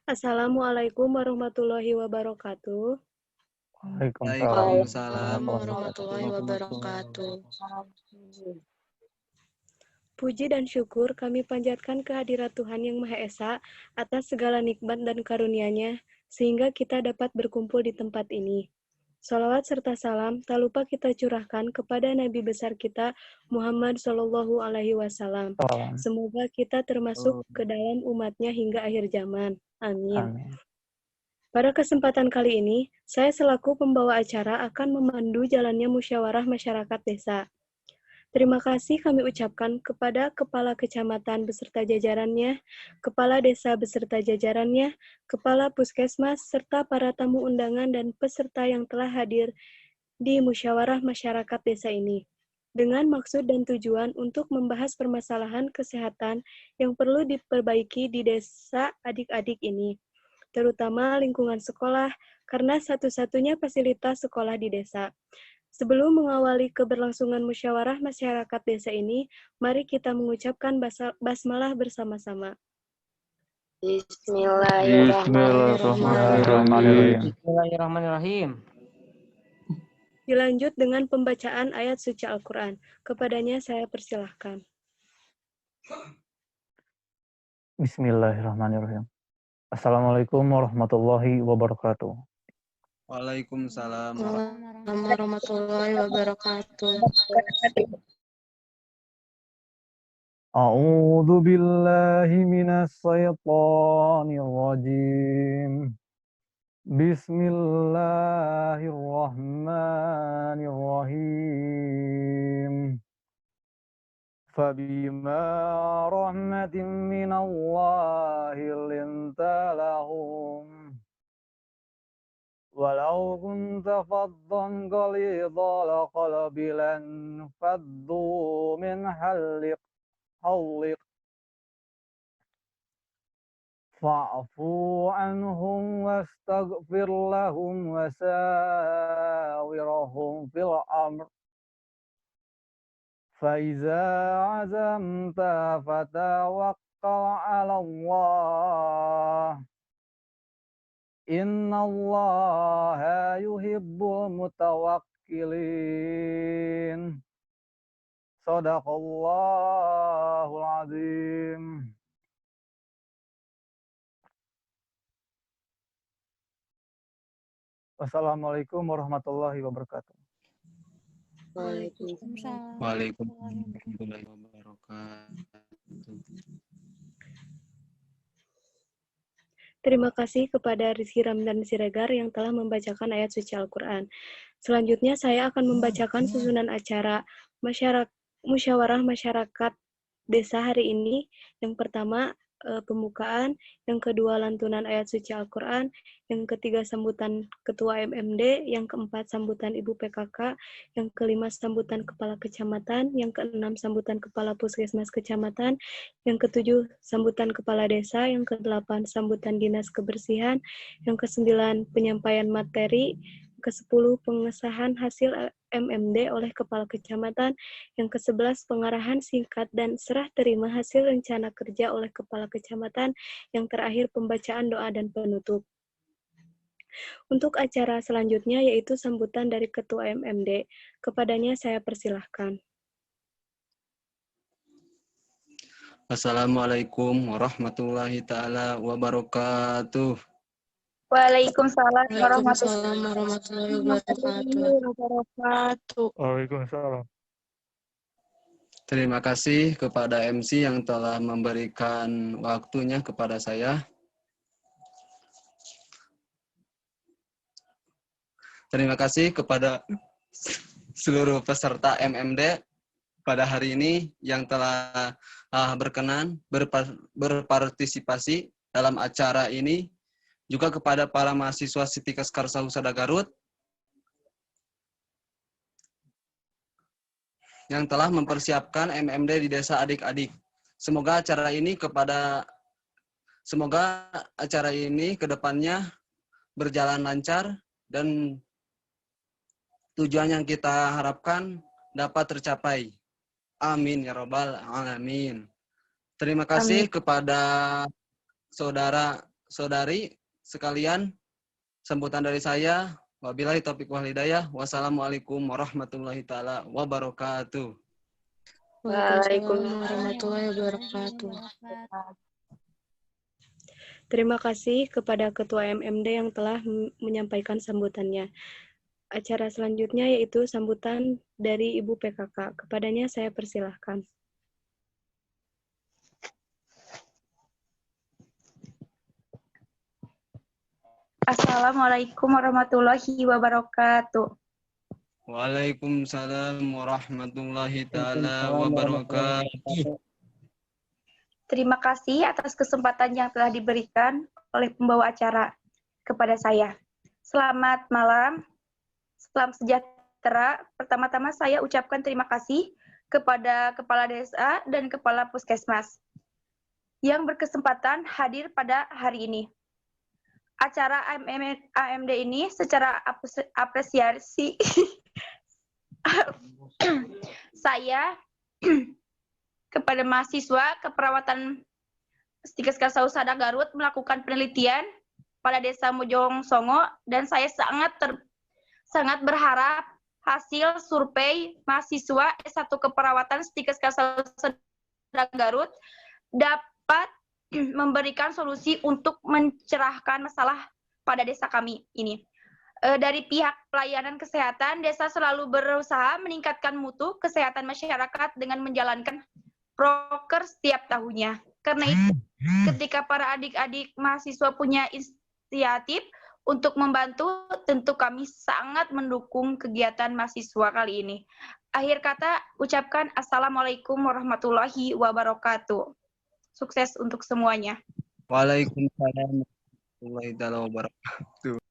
Assalamualaikum warahmatullahi wabarakatuh. Waalaikumsalam warahmatullahi wabarakatuh. Puji dan syukur kami panjatkan kehadirat Tuhan Yang Maha Esa atas segala nikmat dan karunia-Nya, sehingga kita dapat berkumpul di tempat ini. Salawat serta salam tak lupa kita curahkan kepada Nabi besar kita, Muhammad Shallallahu Alaihi Wasallam. Semoga kita termasuk ke dalam umatnya hingga akhir zaman. Amin. Pada kesempatan kali ini, saya selaku pembawa acara akan memandu jalannya musyawarah masyarakat desa. Terima kasih kami ucapkan kepada Kepala Kecamatan beserta jajarannya, Kepala Desa beserta jajarannya, Kepala Puskesmas, serta para tamu undangan dan peserta yang telah hadir di musyawarah masyarakat desa ini. Dengan maksud dan tujuan untuk membahas permasalahan kesehatan yang perlu diperbaiki di desa adik-adik ini, terutama lingkungan sekolah, karena satu-satunya fasilitas sekolah di desa. Sebelum mengawali keberlangsungan musyawarah masyarakat desa ini, mari kita mengucapkan basmalah bersama-sama. Bismillahirrahmanirrahim. Dilanjut dengan pembacaan ayat suci Al-Quran. Kepadanya saya persilahkan. Bismillahirrahmanirrahim. Assalamualaikum warahmatullahi wabarakatuh. Waalaikumsalam Warahmatullahi wabarakatuh. A'udzu billahi minas syaitonir rajim. Bismillahirrahmanirrahim. فبما رحمة من الله لنت لهم ولو كنت فظا غليظ القلب لانفضوا من حولك فاعفوا عنهم واستغفر لهم وشاورهم في الأمر فإذا عزمت فتوكل على الله إن الله يحب المتوكلين صدق الله العظيم. Wassalamualaikum warahmatullahi wabarakatuh. Waalaikumsalam. warahmatullahi wabarakatuh. Terima kasih kepada Rizky Ramdan Siregar yang telah membacakan ayat suci Al-Quran. Selanjutnya saya akan membacakan susunan acara musyawarah masyarakat desa hari ini. Yang pertama, pembukaan, yang kedua lantunan ayat suci Al-Quran, yang ketiga sambutan Ketua MMD, yang keempat sambutan Ibu PKK, yang kelima sambutan Kepala Kecamatan, yang keenam sambutan Kepala Puskesmas Kecamatan, yang ketujuh sambutan Kepala Desa, yang kedelapan sambutan Dinas Kebersihan, yang kesembilan penyampaian materi, ke-10 pengesahan hasil MMD oleh Kepala Kecamatan, yang ke-11 pengarahan singkat dan serah terima hasil rencana kerja oleh Kepala Kecamatan, yang terakhir pembacaan doa dan penutup. Untuk acara selanjutnya yaitu sambutan dari Ketua MMD. Kepadanya saya persilahkan. Assalamualaikum warahmatullahi ta'ala wabarakatuh. Waalaikumsalam Warahmatullahi wabarakatuh. Waalaikumsalam. Terima kasih kepada MC yang telah memberikan waktunya kepada saya. Terima kasih kepada seluruh peserta MMD pada hari ini yang telah berkenan berpartisipasi dalam acara ini. Juga kepada para mahasiswa Sitikes Karsa Husada Garut yang telah mempersiapkan MMD di desa adik-adik. Semoga acara ini ke depannya berjalan lancar dan tujuan yang kita harapkan dapat tercapai. Amin ya rabbal alamin. Terima kasih kepada saudara saudari sekalian, sambutan dari saya, wabillahi taufiq wal hidayah. Wassalamualaikum warahmatullahi taala wabarakatuh. Waalaikumsalam warahmatullahi wabarakatuh. Terima kasih kepada Ketua MMD yang telah menyampaikan sambutannya. Acara selanjutnya yaitu sambutan dari Ibu PKK. Kepadanya saya persilahkan. Assalamualaikum warahmatullahi wabarakatuh. Waalaikumsalam warahmatullahi taala wabarakatuh. Terima kasih atas kesempatan yang telah diberikan oleh pembawa acara kepada saya. Selamat malam, salam sejahtera. Pertama-tama saya ucapkan terima kasih kepada Kepala Desa dan Kepala Puskesmas yang berkesempatan hadir pada hari ini. Acara AMD ini secara apresiasi saya kepada mahasiswa keperawatan Stikes Karsausada Garut melakukan penelitian pada Desa Mojong Songo, dan saya sangat berharap hasil survei mahasiswa S1 keperawatan Stikes Karsausada Garut dapat memberikan solusi untuk mencerahkan masalah pada desa kami ini. Dari pihak pelayanan kesehatan, desa selalu berusaha meningkatkan mutu kesehatan masyarakat dengan menjalankan proker setiap tahunnya. Karena itu, ketika para adik-adik mahasiswa punya inisiatif untuk membantu, tentu kami sangat mendukung kegiatan mahasiswa kali ini. Akhir kata, ucapkan Assalamualaikum warahmatullahi wabarakatuh. Sukses untuk semuanya. Waalaikumsalam warahmatullahi taala wabarakatuh.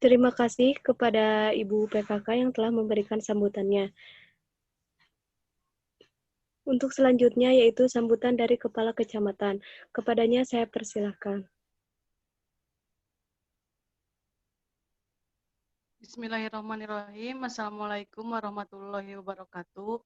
Terima kasih kepada Ibu PKK yang telah memberikan sambutannya. Untuk selanjutnya yaitu sambutan dari Kepala Kecamatan. Kepadanya saya persilahkan. Bismillahirrahmanirrahim. Assalamualaikum warahmatullahi wabarakatuh.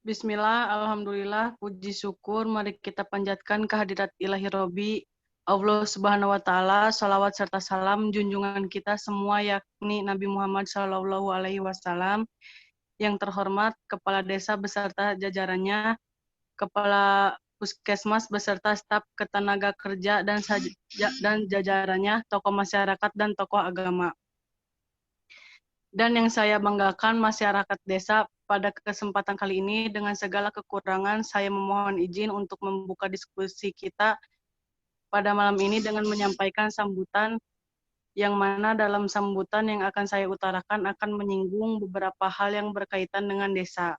Bismillah, alhamdulillah, puji syukur, mari kita panjatkan kehadirat ilahi Robbi, Allah Subhanahu wa Ta'ala, salawat serta salam junjungan kita semua, yakni Nabi Muhammad Sallallahu Alaihi Wasallam, yang terhormat Kepala Desa beserta jajarannya, Kepala Puskesmas beserta staf ketenaga kerja dan jajarannya, tokoh masyarakat dan tokoh agama. Dan yang saya banggakan masyarakat desa pada kesempatan kali ini, dengan segala kekurangan saya memohon izin untuk membuka diskusi kita pada malam ini dengan menyampaikan sambutan, yang mana dalam sambutan yang akan saya utarakan akan menyinggung beberapa hal yang berkaitan dengan desa.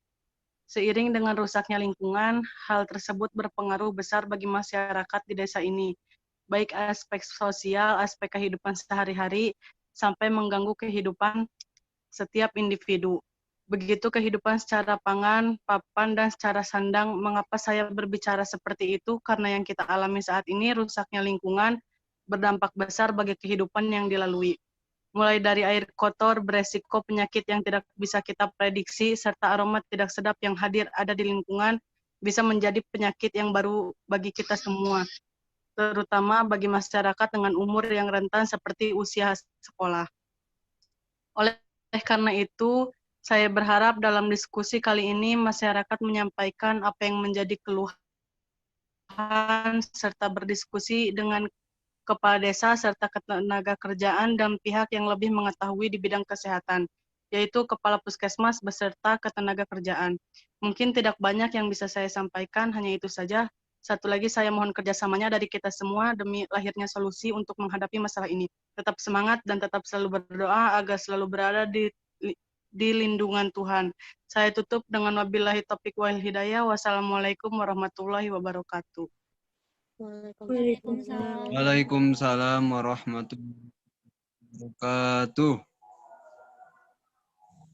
Seiring dengan rusaknya lingkungan, hal tersebut berpengaruh besar bagi masyarakat di desa ini, baik aspek sosial, aspek kehidupan sehari-hari, sampai mengganggu kehidupan setiap individu. Begitu kehidupan secara pangan, papan, dan secara sandang. Mengapa saya berbicara seperti itu? Karena yang kita alami saat ini, rusaknya lingkungan, berdampak besar bagi kehidupan yang dilalui. Mulai dari air kotor, beresiko penyakit yang tidak bisa kita prediksi, serta aroma tidak sedap yang hadir ada di lingkungan, bisa menjadi penyakit yang baru bagi kita semua, terutama bagi masyarakat dengan umur yang rentan seperti usia sekolah. Oleh karena itu, saya berharap dalam diskusi kali ini masyarakat menyampaikan apa yang menjadi keluhan serta berdiskusi dengan kepala desa serta ketenaga kerjaan dan pihak yang lebih mengetahui di bidang kesehatan, yaitu kepala puskesmas beserta ketenaga kerjaan. Mungkin tidak banyak yang bisa saya sampaikan, hanya itu saja. Satu lagi saya mohon kerjasamanya dari kita semua demi lahirnya solusi untuk menghadapi masalah ini. Tetap semangat dan tetap selalu berdoa agar selalu berada di lindungan Tuhan. Saya tutup dengan wabillahi taufiq wal hidayah. Wassalamualaikum warahmatullahi wabarakatuh. Waalaikumsalam warahmatullahi wabarakatuh.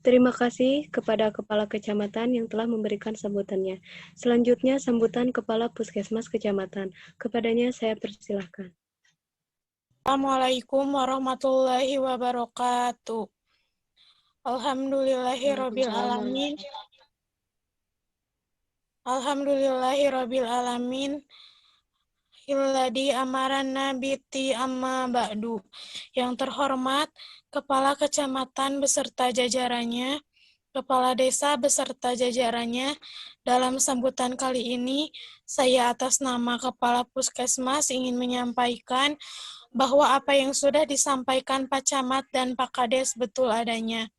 Terima kasih kepada Kepala Kecamatan yang telah memberikan sambutannya. Selanjutnya, sambutan Kepala Puskesmas Kecamatan. Kepadanya saya persilahkan. Assalamualaikum warahmatullahi wabarakatuh. Alhamdulillahirabbil alamin. Alhamdulillahirabbil alamin. Alladzi amarana biti amma ba'du. Yang terhormat Kepala Kecamatan beserta jajarannya, Kepala Desa beserta jajarannya, dalam sambutan kali ini, saya atas nama Kepala Puskesmas ingin menyampaikan bahwa apa yang sudah disampaikan Pak Camat dan Pak Kades betul adanya.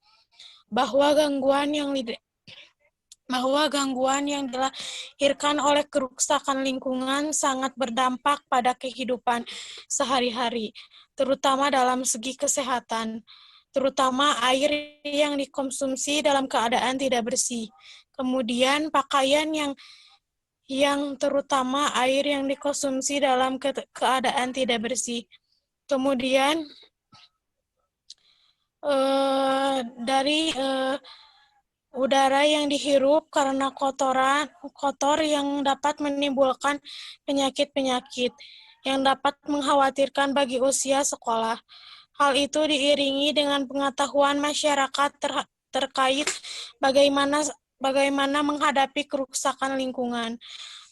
Bahwa gangguan yang dilahirkan oleh kerusakan lingkungan sangat berdampak pada kehidupan sehari-hari, terutama dalam segi kesehatan, terutama air yang dikonsumsi dalam keadaan tidak bersih. Kemudian pakaian yang terutama air yang dikonsumsi dalam keadaan tidak bersih. Kemudian dari udara yang dihirup karena kotor yang dapat menimbulkan penyakit-penyakit yang dapat mengkhawatirkan bagi usia sekolah. Hal itu diiringi dengan pengetahuan masyarakat terkait bagaimana menghadapi kerusakan lingkungan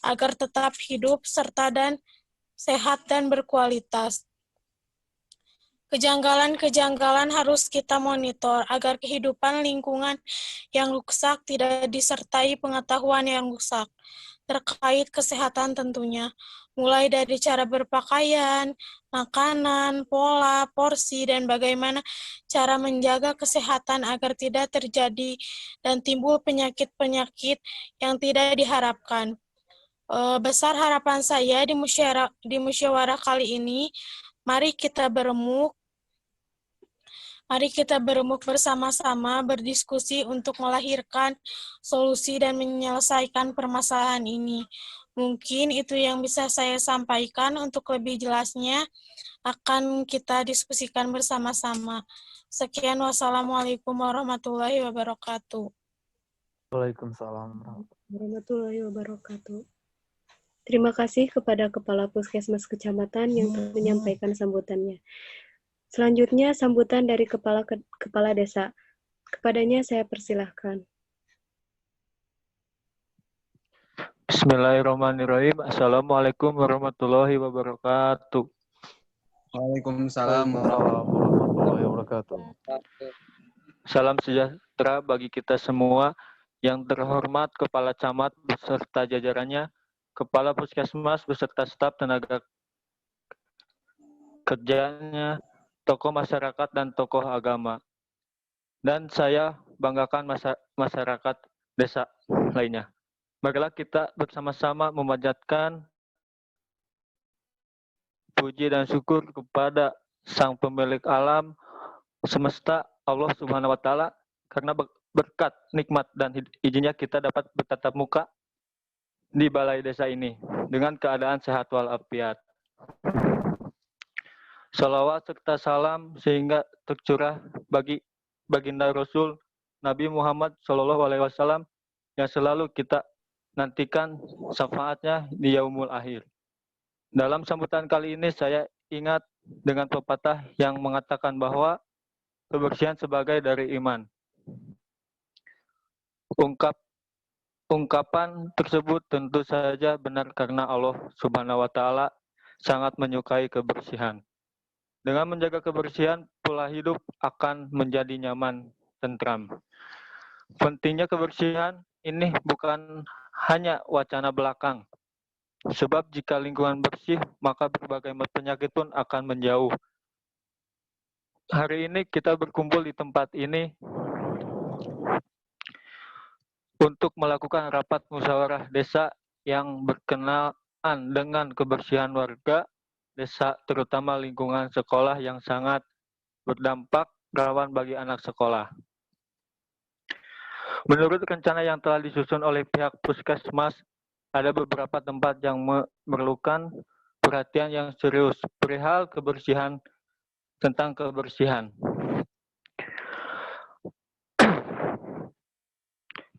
agar tetap hidup serta dan sehat dan berkualitas. Kejanggalan-kejanggalan harus kita monitor agar kehidupan lingkungan yang rusak tidak disertai pengetahuan yang rusak terkait kesehatan tentunya, mulai dari cara berpakaian, makanan, pola, porsi, dan bagaimana cara menjaga kesehatan agar tidak terjadi dan timbul penyakit-penyakit yang tidak diharapkan. Besar harapan saya di musyawarah kali ini, mari kita beremuk bersama-sama berdiskusi untuk melahirkan solusi dan menyelesaikan permasalahan ini. Mungkin itu yang bisa saya sampaikan. Untuk lebih jelasnya akan kita diskusikan bersama-sama. Sekian, wassalamualaikum warahmatullahi wabarakatuh. Waalaikumsalam. Warahmatullahi wabarakatuh. Terima kasih kepada Kepala Puskesmas Kecamatan yang telah menyampaikan sambutannya. Selanjutnya, sambutan dari Kepala Desa. Kepadanya saya persilahkan. Bismillahirrahmanirrahim. Assalamualaikum warahmatullahi wabarakatuh. Waalaikumsalam warahmatullahi wabarakatuh. Salam sejahtera bagi kita semua. Yang terhormat Kepala Camat beserta jajarannya, Kepala Puskesmas beserta staf tenaga kerjanya, tokoh masyarakat dan tokoh agama. Dan saya banggakan masyarakat desa lainnya. Marilah kita bersama-sama memanjatkan puji dan syukur kepada Sang Pemilik Alam semesta, Allah Subhanahu wa Ta'ala, karena berkat nikmat dan izinnya kita dapat bertatap muka di balai desa ini dengan keadaan sehat walafiat. Salawat serta salam sehingga tercurah bagi baginda Rasul Nabi Muhammad SAW yang selalu kita nantikan syafaatnya di yaumul akhir. Dalam sambutan kali ini saya ingat dengan pepatah yang mengatakan bahwa kebersihan sebagai dari iman. Ungkapan tersebut tentu saja benar karena Allah Subhanahu wa Ta'ala sangat menyukai kebersihan. Dengan menjaga kebersihan, pola hidup akan menjadi nyaman, tentram. Pentingnya kebersihan ini bukan hanya wacana belakang. Sebab jika lingkungan bersih, maka berbagai penyakit pun akan menjauh. Hari ini kita berkumpul di tempat ini untuk melakukan rapat musyawarah desa yang berkenaan dengan kebersihan warga desa, terutama lingkungan sekolah yang sangat berdampak rawan bagi anak sekolah. Menurut rencana yang telah disusun oleh pihak Puskesmas, ada beberapa tempat yang memerlukan perhatian yang serius perihal kebersihan, tentang kebersihan.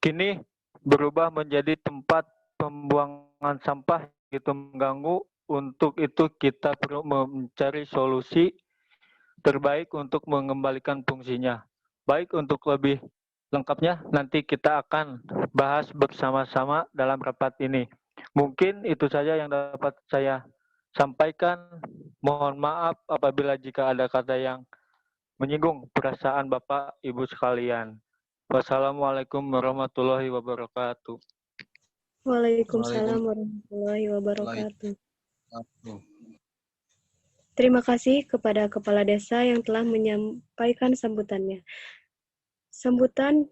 Kini berubah menjadi tempat pembuangan sampah itu mengganggu. Untuk itu kita perlu mencari solusi terbaik untuk mengembalikan fungsinya, baik untuk lebih lengkapnya nanti kita akan bahas bersama-sama dalam rapat ini. Mungkin itu saja yang dapat saya sampaikan. Mohon maaf apabila jika ada kata yang menyinggung perasaan Bapak Ibu sekalian. Wassalamualaikum warahmatullahi wabarakatuh. Waalaikumsalam warahmatullahi wabarakatuh. Terima kasih kepada Kepala Desa yang telah menyampaikan sambutannya. Sambutan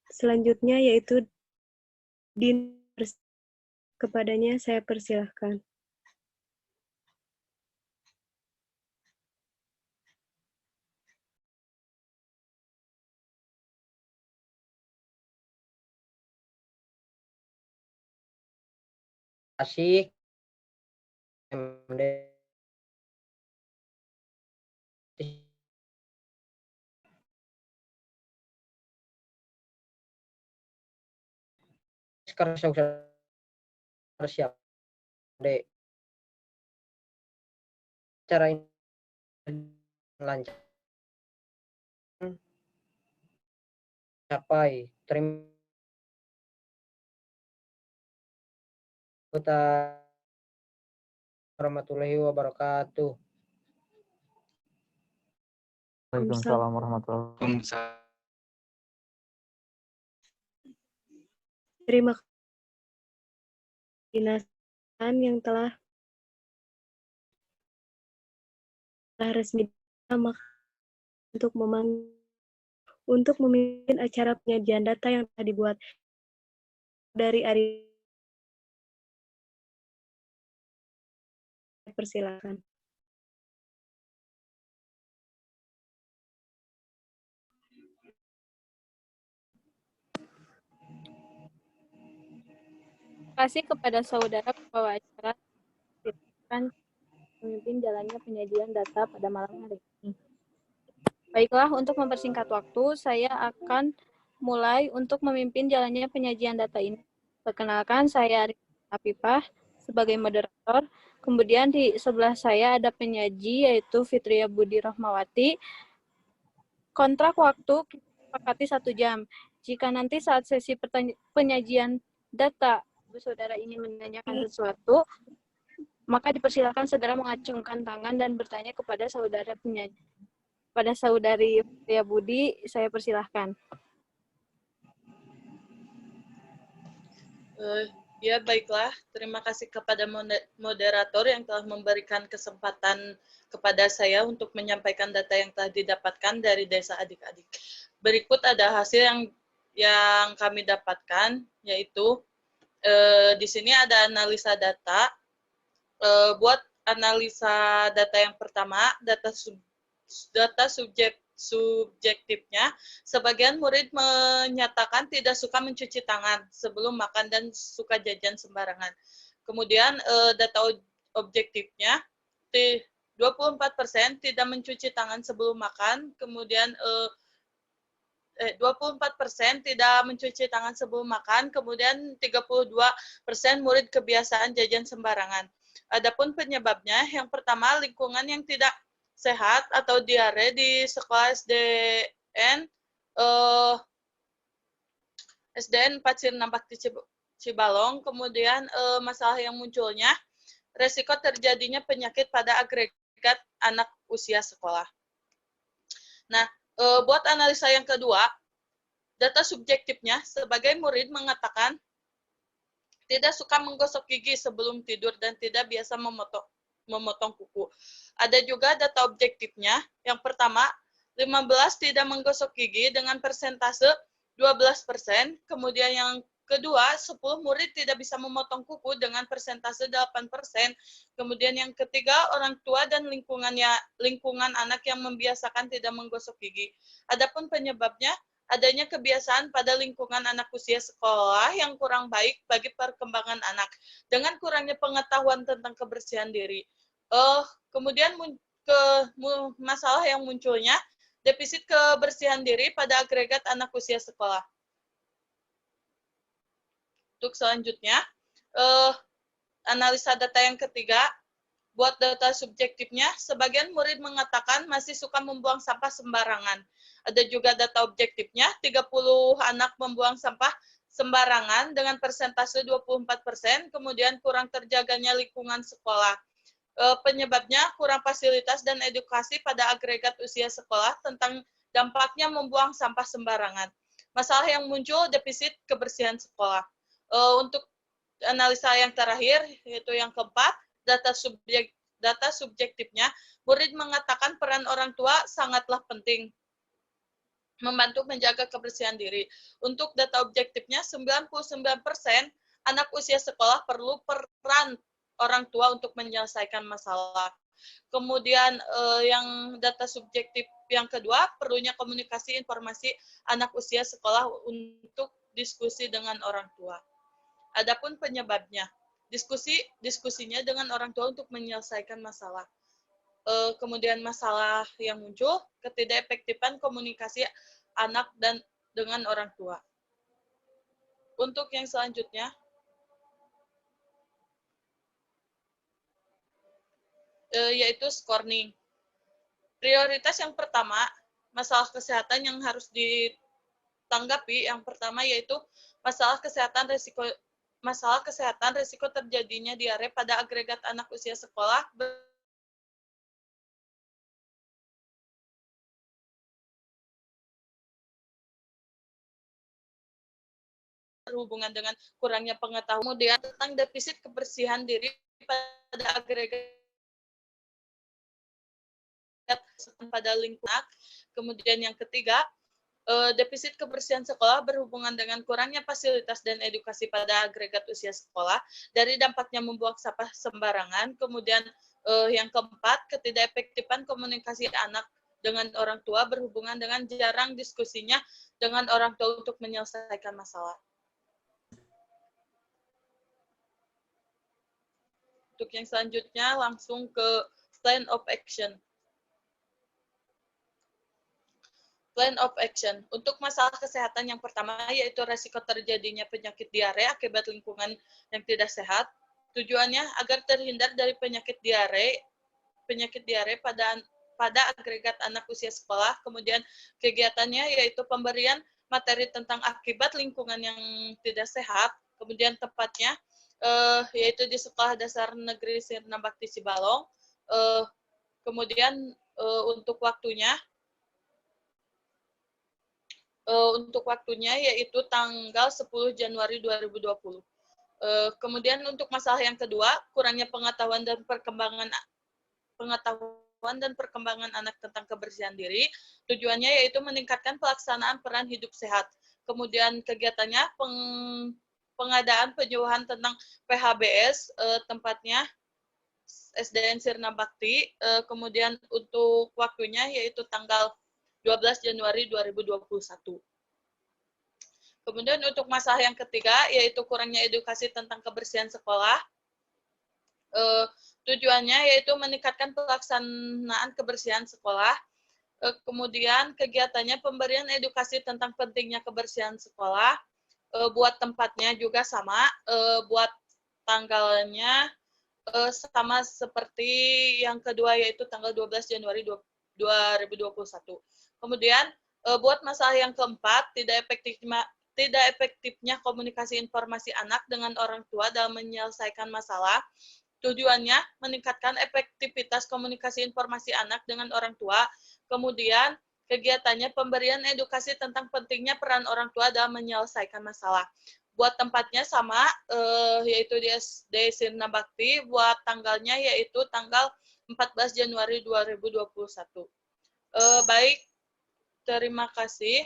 selanjutnya yaitu kepadanya saya persilahkan. Kasih MD sekarang siap dek cara ini lancar capai terima warahmatullahi wabarakatuh. Waalaikumsalam warahmatullahi wabarakatuh. Waalaikumsalam. Terima kasih Dinas yang telah resmi untuk memimpin acara penyajian data yang telah dibuat dari Ari. Persilakan. Terima kasih kepada saudara pembawa acara memimpin jalannya penyajian data pada malam hari ini. Baiklah, untuk mempersingkat waktu, saya akan mulai untuk memimpin jalannya penyajian data ini. Perkenalkan, saya Arif Afifah sebagai moderator. Kemudian di sebelah saya ada penyaji, yaitu Fitria Budi Rahmawati. Kontrak waktu kita sepakati 1 jam. Jika nanti saat sesi penyajian data, saudara ingin menanyakan sesuatu, maka dipersilakan segera mengacungkan tangan dan bertanya kepada saudara penyaji. Pada saudari Fitria Budi, saya persilahkan. Ya, baiklah. Terima kasih kepada moderator yang telah memberikan kesempatan kepada saya untuk menyampaikan data yang telah didapatkan dari desa adik-adik. Berikut ada hasil yang kami dapatkan, yaitu di sini ada analisa data. Buat analisa data yang pertama, data subjektifnya, sebagian murid menyatakan tidak suka mencuci tangan sebelum makan dan suka jajan sembarangan. Kemudian data objektifnya, 24% tidak mencuci tangan sebelum makan, kemudian 24% tidak mencuci tangan sebelum makan, kemudian 32% murid kebiasaan jajan sembarangan. Adapun penyebabnya, yang pertama lingkungan yang tidak sehat atau diare di sekolah SDN 4 Sirnabakti Cibalong. Kemudian masalah yang munculnya, resiko terjadinya penyakit pada agregat anak usia sekolah. Nah, buat analisa yang kedua, data subjektifnya, sebagai murid mengatakan tidak suka menggosok gigi sebelum tidur dan tidak biasa memotong kuku. Ada juga data objektifnya. Yang pertama, 15 tidak menggosok gigi dengan persentase 12%. Kemudian yang kedua, 10 murid tidak bisa memotong kuku dengan persentase 8%. Kemudian yang ketiga, orang tua dan lingkungan anak yang membiasakan tidak menggosok gigi. Adapun penyebabnya, adanya kebiasaan pada lingkungan anak usia sekolah yang kurang baik bagi perkembangan anak, dengan kurangnya pengetahuan tentang kebersihan diri. Kemudian masalah yang munculnya, defisit kebersihan diri pada agregat anak usia sekolah. Untuk selanjutnya, analisa data yang ketiga, Buat data subjektifnya, sebagian murid mengatakan masih suka membuang sampah sembarangan. Ada juga data objektifnya, 30 anak membuang sampah sembarangan dengan persentase 24%, kemudian kurang terjaganya lingkungan sekolah. Penyebabnya kurang fasilitas dan edukasi pada agregat usia sekolah tentang dampaknya membuang sampah sembarangan. Masalah yang muncul, defisit kebersihan sekolah. Untuk analisa yang terakhir, yaitu yang keempat, data subjektifnya, murid mengatakan peran orang tua sangatlah penting membantu menjaga kebersihan diri. Untuk data objektifnya, 99% anak usia sekolah perlu peran orang tua untuk menyelesaikan masalah. Kemudian yang data subjektif yang kedua, perlunya komunikasi informasi anak usia sekolah untuk diskusi dengan orang tua. Adapun penyebabnya, diskusinya dengan orang tua untuk menyelesaikan masalah. Kemudian masalah yang muncul, ketidakefektifan komunikasi anak dan dengan orang tua. Untuk yang selanjutnya, yaitu scoring. Prioritas yang pertama, masalah kesehatan yang harus ditanggapi, yang pertama yaitu masalah kesehatan risiko terjadinya diare pada agregat anak usia sekolah berhubungan dengan kurangnya pengetahuan. Kemudian tentang defisit kebersihan diri pada agregat pada lingkungan. Kemudian yang ketiga, defisit kebersihan sekolah berhubungan dengan kurangnya fasilitas dan edukasi pada agregat usia sekolah dari dampaknya membuang sampah sembarangan. Kemudian yang keempat, ketidakefektifan komunikasi anak dengan orang tua berhubungan dengan jarang diskusinya dengan orang tua untuk menyelesaikan masalah. Untuk yang selanjutnya langsung ke plan of action. Plan of action. Untuk masalah kesehatan yang pertama yaitu resiko terjadinya penyakit diare akibat lingkungan yang tidak sehat. Tujuannya agar terhindar dari penyakit diare pada agregat anak usia sekolah. Kemudian kegiatannya yaitu pemberian materi tentang akibat lingkungan yang tidak sehat. Kemudian tempatnya yaitu di Sekolah Dasar Negeri Sirna Bakti Sibalong. Kemudian untuk waktunya yaitu tanggal 10 Januari 2020. Kemudian untuk masalah yang kedua, kurangnya pengetahuan dan perkembangan anak tentang kebersihan diri. Tujuannya yaitu meningkatkan pelaksanaan peran hidup sehat. Kemudian kegiatannya pengadaan penyuluhan tentang PHBS, tempatnya SDN Sirna Bakti. Kemudian untuk waktunya yaitu tanggal 12 Januari 2021. Kemudian untuk masalah yang ketiga yaitu kurangnya edukasi tentang kebersihan sekolah. Tujuannya yaitu meningkatkan pelaksanaan kebersihan sekolah. Kemudian kegiatannya pemberian edukasi tentang pentingnya kebersihan sekolah. Buat tempatnya juga sama, buat tanggalnya sama seperti yang kedua yaitu tanggal 12 Januari 2021. Kemudian buat masalah yang keempat, tidak efektifnya komunikasi informasi anak dengan orang tua dalam menyelesaikan masalah. Tujuannya meningkatkan efektivitas komunikasi informasi anak dengan orang tua. Kemudian kegiatannya pemberian edukasi tentang pentingnya peran orang tua dalam menyelesaikan masalah. Buat tempatnya sama, yaitu di SD Sirna Bakti. Buat tanggalnya yaitu tanggal 14 Januari 2021. Baik, terima kasih.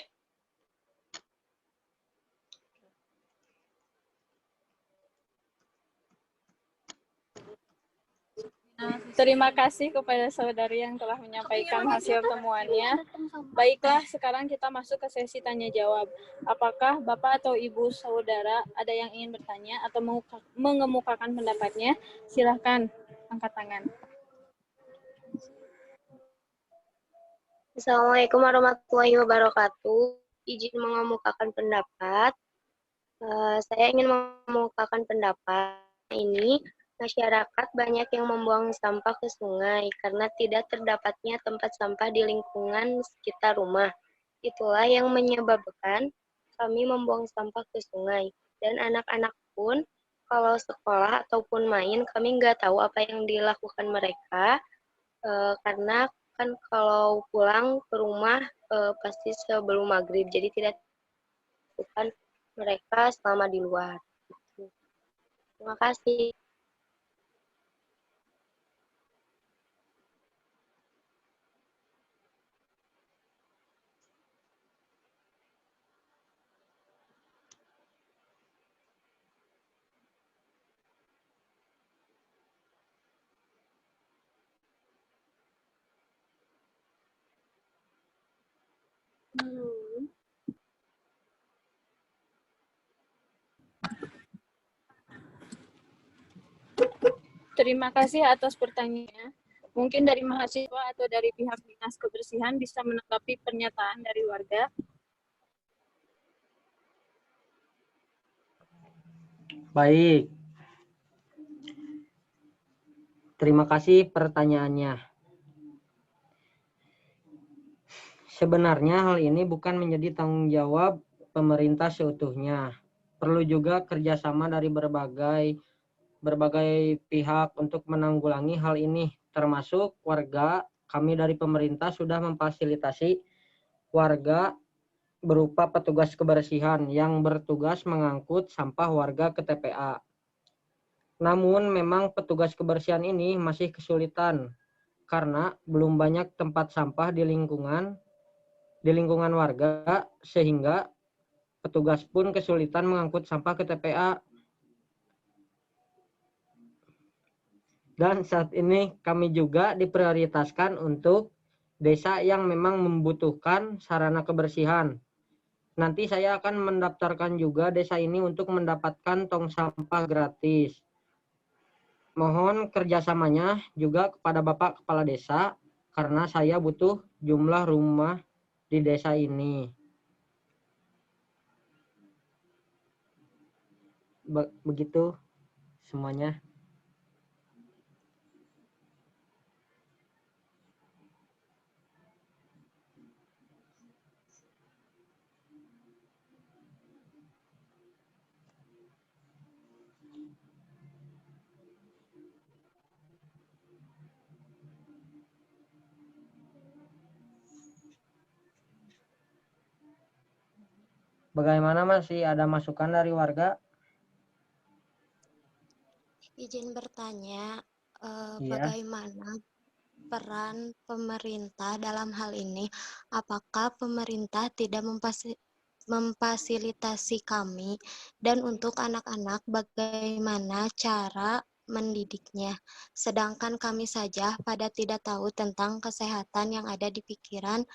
Terima kasih kepada saudari yang telah menyampaikan hasil temuannya. Baiklah, sekarang kita masuk ke sesi tanya jawab. Apakah Bapak atau Ibu saudara ada yang ingin bertanya atau mengemukakan pendapatnya? Silahkan angkat tangan. Assalamualaikum warahmatullahi wabarakatuh. Izin mengemukakan pendapat. Saya ingin mengemukakan pendapat ini Masyarakat banyak yang membuang sampah ke sungai karena tidak terdapatnya tempat sampah di lingkungan sekitar rumah. Itulah yang menyebabkan kami membuang sampah ke sungai. Dan anak-anak pun kalau sekolah ataupun main, kami nggak tahu apa yang dilakukan mereka, karena kan kalau pulang ke rumah pasti sebelum maghrib, jadi tidak lakukan mereka selama di luar. Terima kasih. Terima kasih atas pertanyaannya. Mungkin dari mahasiswa atau dari pihak Dinas Kebersihan bisa menanggapi pernyataan dari warga. Baik. Terima kasih pertanyaannya. Sebenarnya hal ini bukan menjadi tanggung jawab pemerintah seutuhnya. Perlu juga kerjasama dari berbagai pihak untuk menanggulangi hal ini, termasuk warga. Kami dari pemerintah sudah memfasilitasi warga berupa petugas kebersihan yang bertugas mengangkut sampah warga ke TPA. Namun memang petugas kebersihan ini masih kesulitan karena belum banyak tempat sampah di lingkungan warga, sehingga petugas pun kesulitan mengangkut sampah ke TPA. Dan saat ini kami juga diprioritaskan untuk desa yang memang membutuhkan sarana kebersihan. Nanti saya akan mendaftarkan juga desa ini untuk mendapatkan tong sampah gratis. Mohon kerjasamanya juga kepada Bapak Kepala Desa, karena saya butuh jumlah rumah di desa ini. Begitu semuanya. Bagaimana, masih ada masukan dari warga? Izin bertanya, Iya. bagaimana peran pemerintah dalam hal ini? Apakah pemerintah tidak memfasilitasi kami? Dan untuk anak-anak, bagaimana cara mendidiknya? Sedangkan kami saja pada tidak tahu tentang kesehatan yang ada di pikiran,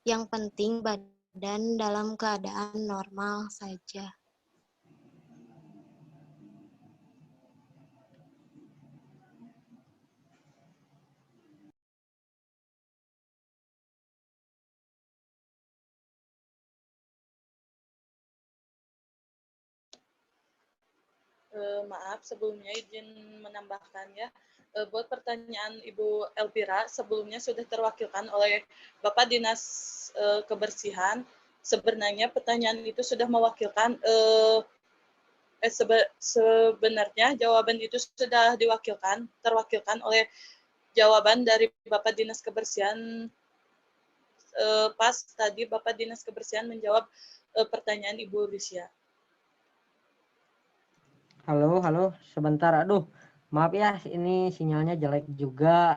yang penting badan dalam keadaan normal saja. Maaf, sebelumnya izin menambahkan ya. Buat pertanyaan Ibu Elvira, sebelumnya sudah terwakilkan oleh Bapak Dinas Kebersihan. Sebenarnya pertanyaan itu sudah mewakilkan, sebenarnya jawaban itu sudah terwakilkan oleh jawaban dari Bapak Dinas Kebersihan. Pas tadi Bapak Dinas Kebersihan menjawab pertanyaan Ibu Lucia. Halo, sebentar. Aduh, maaf ya, ini sinyalnya jelek juga.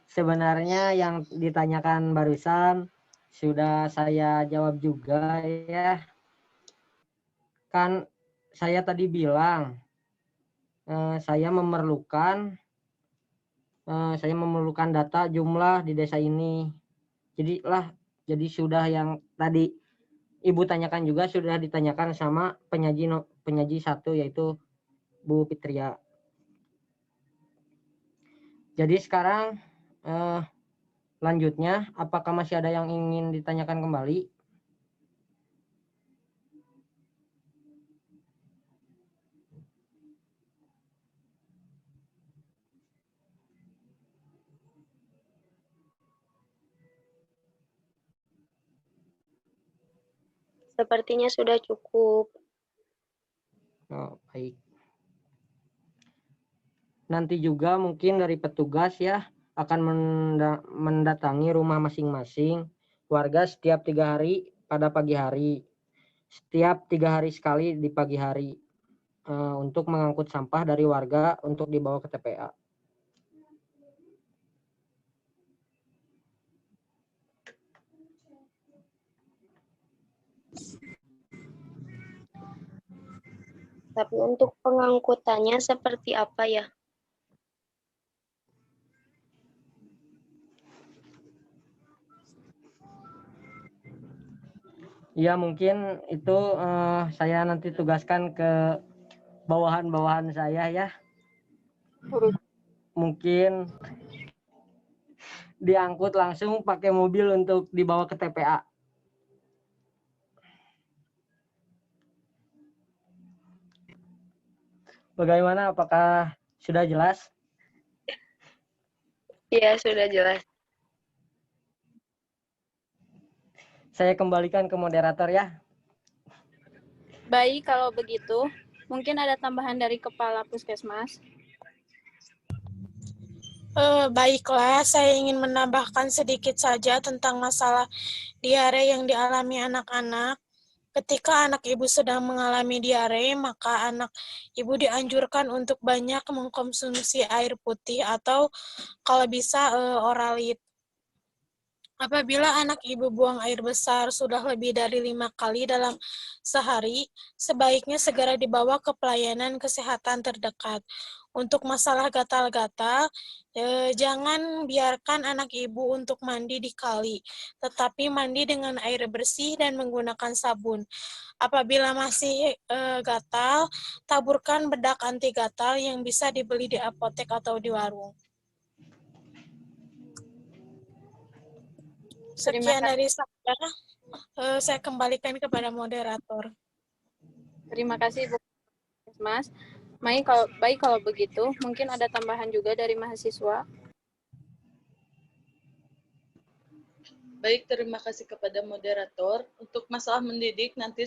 Sebenarnya yang ditanyakan barusan sudah saya jawab juga ya. Kan saya tadi bilang saya memerlukan data jumlah di desa ini. Jadi sudah yang tadi Ibu tanyakan juga sudah ditanyakan sama penyaji satu, yaitu Bu Fitria. Jadi sekarang lanjutnya, apakah masih ada yang ingin ditanyakan kembali? Sepertinya sudah cukup. Oh, baik. Nanti juga mungkin dari petugas ya akan mendatangi rumah masing-masing warga setiap 3 hari pada pagi hari, setiap 3 hari sekali di pagi hari untuk mengangkut sampah dari warga untuk dibawa ke TPA. Tapi untuk pengangkutannya seperti apa ya? Ya mungkin itu saya nanti tugaskan ke bawahan-bawahan saya ya. Mungkin diangkut langsung pakai mobil untuk dibawa ke TPA. Bagaimana? Apakah sudah jelas? Iya, sudah jelas. Saya kembalikan ke moderator ya. Baik, kalau begitu, mungkin ada tambahan dari Kepala Puskesmas. Baiklah, saya ingin menambahkan sedikit saja tentang masalah diare yang dialami anak-anak. Ketika anak ibu sedang mengalami diare, maka anak ibu dianjurkan untuk banyak mengkonsumsi air putih atau kalau bisa oralit. Apabila anak ibu buang air besar sudah lebih dari 5 kali dalam sehari, sebaiknya segera dibawa ke pelayanan kesehatan terdekat. Untuk masalah gatal-gatal, jangan biarkan anak ibu untuk mandi di kali, tetapi mandi dengan air bersih dan menggunakan sabun. Apabila masih gatal, taburkan bedak anti gatal yang bisa dibeli di apotek atau di warung. Sekian dari saya kembalikan kepada moderator. Terima kasih, Bu Mas. Baik kalau begitu, mungkin ada tambahan juga dari mahasiswa. Baik, terima kasih kepada moderator. Untuk masalah mendidik, nanti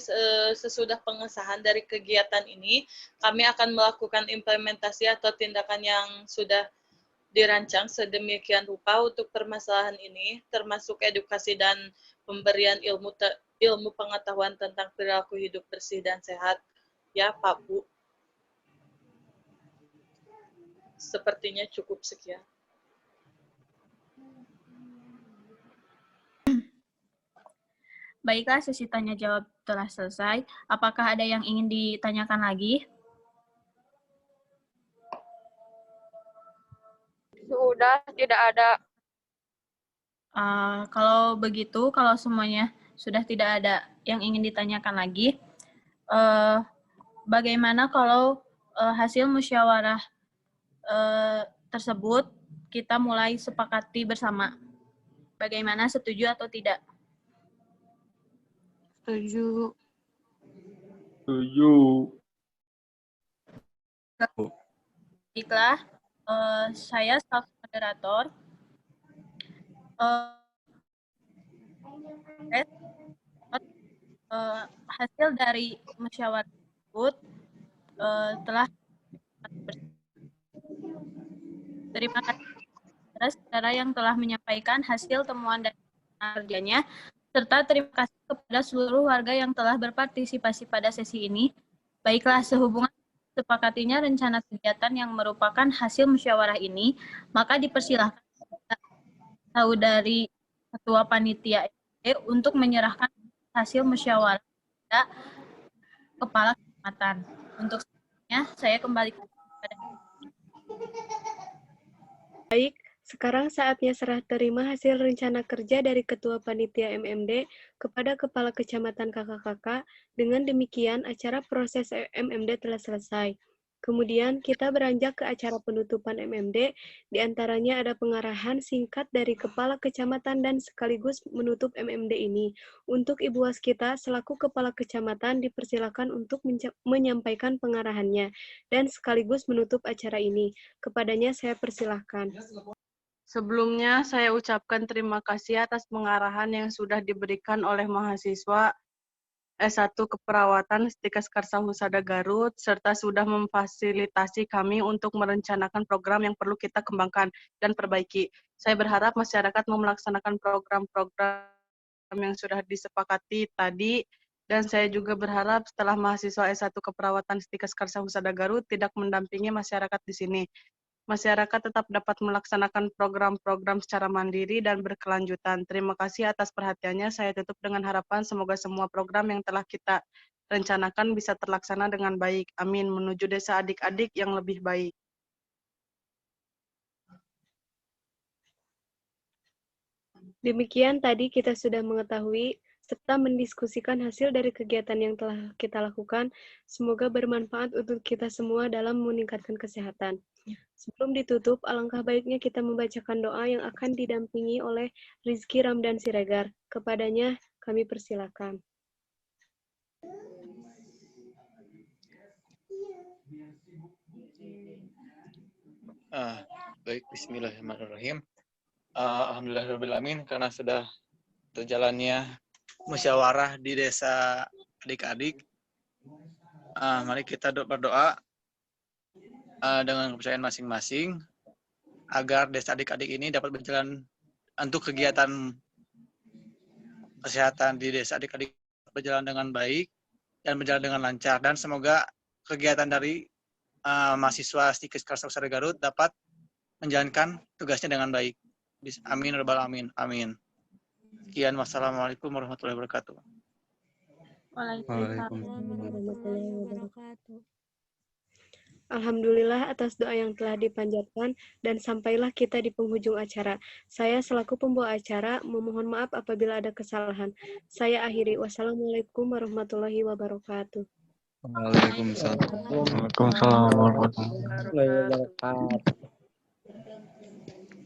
sesudah pengesahan dari kegiatan ini, kami akan melakukan implementasi atau tindakan yang sudah dirancang sedemikian rupa untuk permasalahan ini, termasuk edukasi dan pemberian ilmu pengetahuan tentang perilaku hidup bersih dan sehat. Ya, Pak Bu. Sepertinya cukup sekian. Baiklah, sesi tanya jawab telah selesai. Apakah ada yang ingin ditanyakan lagi? Sudah, tidak ada. Kalau begitu, kalau semuanya sudah tidak ada yang ingin ditanyakan lagi, bagaimana kalau hasil musyawarah tersebut kita mulai sepakati bersama? Bagaimana, setuju atau tidak? Setuju. Setuju. Baiklah, saya staf moderator. Hasil dari musyawarah tersebut telah terima kasih kepada saudara yang telah menyampaikan hasil temuan dan kerjanya, serta terima kasih kepada seluruh warga yang telah berpartisipasi pada sesi ini. Baiklah, sehubungan sepakatinya rencana kegiatan yang merupakan hasil musyawarah ini, maka dipersilahkan tahu dari Ketua Panitia RT untuk menyerahkan hasil musyawarah kepada Kepala Kecamatan. Untuk selanjutnya, saya kembalikan kepada Baik, sekarang saatnya serah terima hasil rencana kerja dari Ketua Panitia MMD kepada Kepala Kecamatan Kakak-Kakak. Dengan demikian, acara proses MMD telah selesai. Kemudian kita beranjak ke acara penutupan MMD, diantaranya ada pengarahan singkat dari Kepala Kecamatan dan sekaligus menutup MMD ini. Untuk Ibu Waskita, selaku Kepala Kecamatan, dipersilakan untuk menyampaikan pengarahannya dan sekaligus menutup acara ini. Kepadanya saya persilahkan. Sebelumnya, saya ucapkan terima kasih atas pengarahan yang sudah diberikan oleh mahasiswa S1 Keperawatan Stikes Karsa Husada Garut, serta sudah memfasilitasi kami untuk merencanakan program yang perlu kita kembangkan dan perbaiki. Saya berharap masyarakat mau melaksanakan program-program yang sudah disepakati tadi, dan saya juga berharap setelah mahasiswa S1 Keperawatan Stikes Karsa Husada Garut tidak mendampingi masyarakat di sini. Masyarakat tetap dapat melaksanakan program-program secara mandiri dan berkelanjutan. Terima kasih atas perhatiannya. Saya tutup dengan harapan semoga semua program yang telah kita rencanakan bisa terlaksana dengan baik. Amin. Menuju desa adik-adik yang lebih baik. Demikian tadi kita sudah mengetahui serta mendiskusikan hasil dari kegiatan yang telah kita lakukan. Semoga bermanfaat untuk kita semua dalam meningkatkan kesehatan. Sebelum ditutup, alangkah baiknya kita membacakan doa yang akan didampingi oleh Rizky Ramdan Siregar. Kepadanya kami persilakan. Baik, bismillahirrahmanirrahim. Alhamdulillahirrahmanirrahim, karena sudah terjalannya musyawarah di desa adik-adik. Mari kita berdoa dengan kepercayaan masing-masing agar desa adik-adik ini dapat berjalan untuk kegiatan kesehatan di desa adik-adik berjalan dengan baik dan berjalan dengan lancar, dan semoga kegiatan dari mahasiswa Stikes Karsa Husada Garut dapat menjalankan tugasnya dengan baik. Amin rabbal alamin. Amin. Sekian, wassalamualaikum warahmatullahi wabarakatuh. Waalaikumsalam warahmatullahi wabarakatuh. Alhamdulillah atas doa yang telah dipanjatkan, dan sampailah kita di penghujung acara. Saya selaku pembawa acara memohon maaf apabila ada kesalahan. Saya akhiri. Wassalamualaikum warahmatullahi wabarakatuh. Waalaikumsalam. Waalaikumsalam warahmatullahi wabarakatuh. Wabarakatuh.